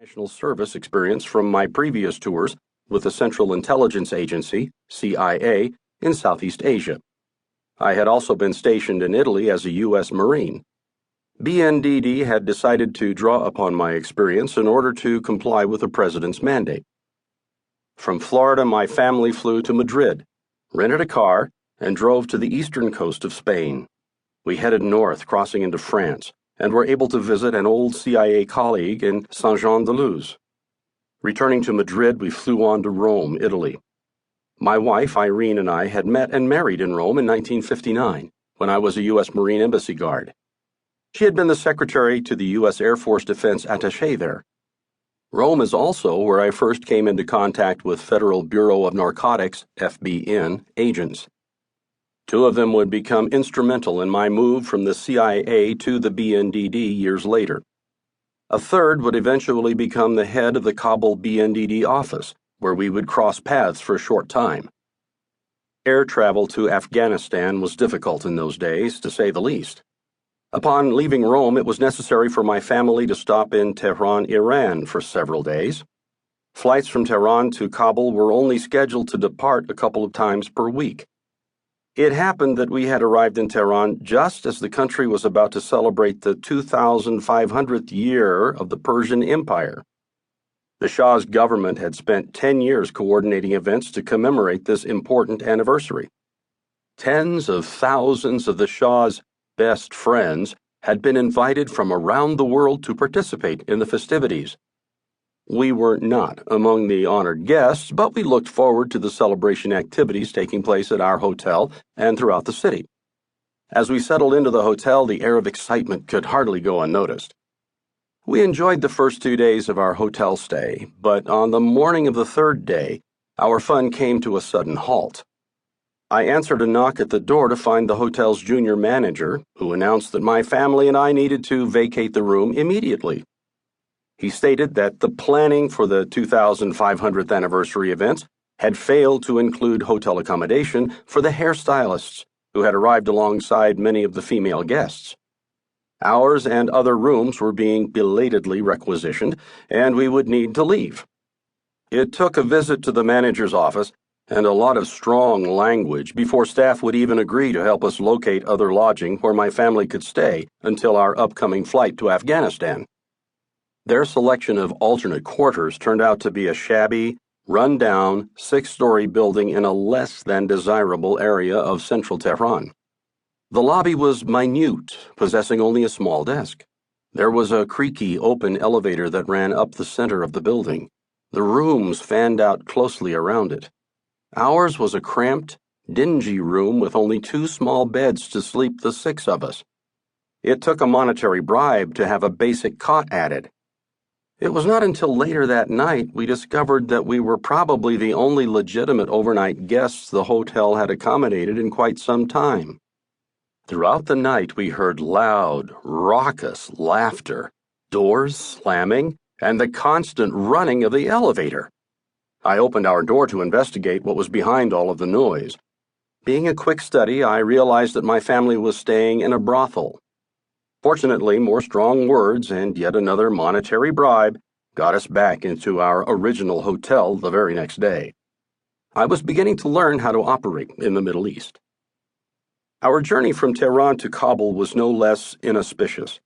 National Service experience from my previous tours with the Central Intelligence Agency, CIA, in Southeast Asia. I had also been stationed in Italy as a U.S. Marine. BNDD had decided to draw upon my experience in order to comply with the President's mandate. From Florida, my family flew to Madrid, rented a car, and drove to the eastern coast of Spain. We headed north, crossing into France, and were able to visit an old CIA colleague in Saint-Jean-de-Luz. Returning to Madrid, we flew on to Rome, Italy. My wife, Irene, and I had met and married in Rome in 1959, when I was a U.S. Marine Embassy guard. She had been the secretary to the U.S. Air Force Defense Attaché there. Rome is also where I first came into contact with Federal Bureau of Narcotics, FBN, agents. Two of them would become instrumental in my move from the CIA to the BNDD years later. A third would eventually become the head of the Kabul BNDD office, where we would cross paths for a short time. Air travel to Afghanistan was difficult in those days, to say the least. Upon leaving Rome, it was necessary for my family to stop in Tehran, Iran, for several days. Flights from Tehran to Kabul were only scheduled to depart a couple of times per week. It happened that we had arrived in Tehran just as the country was about to celebrate the 2,500th year of the Persian Empire. The Shah's government had spent 10 years coordinating events to commemorate this important anniversary. Tens of thousands of the Shah's best friends had been invited from around the world to participate in the festivities. We were not among the honored guests, but we looked forward to the celebration activities taking place at our hotel and throughout the city. As we settled into the hotel, the air of excitement could hardly go unnoticed. We enjoyed the first 2 days of our hotel stay, but on the morning of the third day, our fun came to a sudden halt. I answered a knock at the door to find the hotel's junior manager, who announced that my family and I needed to vacate the room immediately. He stated that the planning for the 2,500th anniversary events had failed to include hotel accommodation for the hairstylists, who had arrived alongside many of the female guests. Ours and other rooms were being belatedly requisitioned, and we would need to leave. It took a visit to the manager's office and a lot of strong language before staff would even agree to help us locate other lodging where my family could stay until our upcoming flight to Afghanistan. Their selection of alternate quarters turned out to be a shabby, run-down, 6-story building in a less than desirable area of central Tehran. The lobby was minute, possessing only a small desk. There was a creaky, open elevator that ran up the center of the building. The rooms fanned out closely around it. Ours was a cramped, dingy room with only 2 small beds to sleep the 6 of us. It took a monetary bribe to have a basic cot added. It was not until later that night we discovered that we were probably the only legitimate overnight guests the hotel had accommodated in quite some time. Throughout the night we heard loud, raucous laughter, doors slamming, and the constant running of the elevator. I opened our door to investigate what was behind all of the noise. Being a quick study, I realized that my family was staying in a brothel. Fortunately, more strong words and yet another monetary bribe got us back into our original hotel the very next day. I was beginning to learn how to operate in the Middle East. Our journey from Tehran to Kabul was no less inauspicious.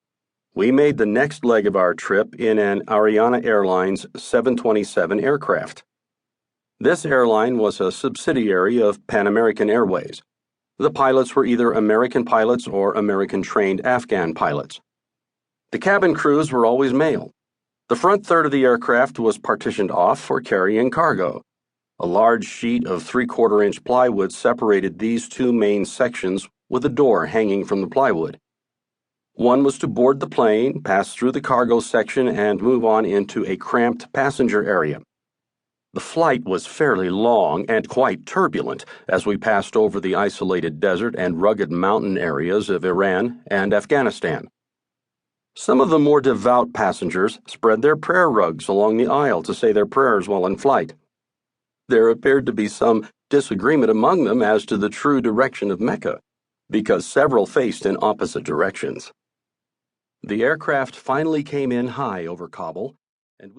We made the next leg of our trip in an Ariana Airlines 727 aircraft. This airline was a subsidiary of Pan American Airways. The pilots were either American pilots or American-trained Afghan pilots. The cabin crews were always male. The front third of the aircraft was partitioned off for carrying cargo. A large sheet of 3/4-inch plywood separated these 2 main sections with a door hanging from the plywood. One was to board the plane, pass through the cargo section, and move on into a cramped passenger area. The flight was fairly long and quite turbulent as we passed over the isolated desert and rugged mountain areas of Iran and Afghanistan. Some of the more devout passengers spread their prayer rugs along the aisle to say their prayers while in flight. There appeared to be some disagreement among them as to the true direction of Mecca, because several faced in opposite directions. The aircraft finally came in high over Kabul,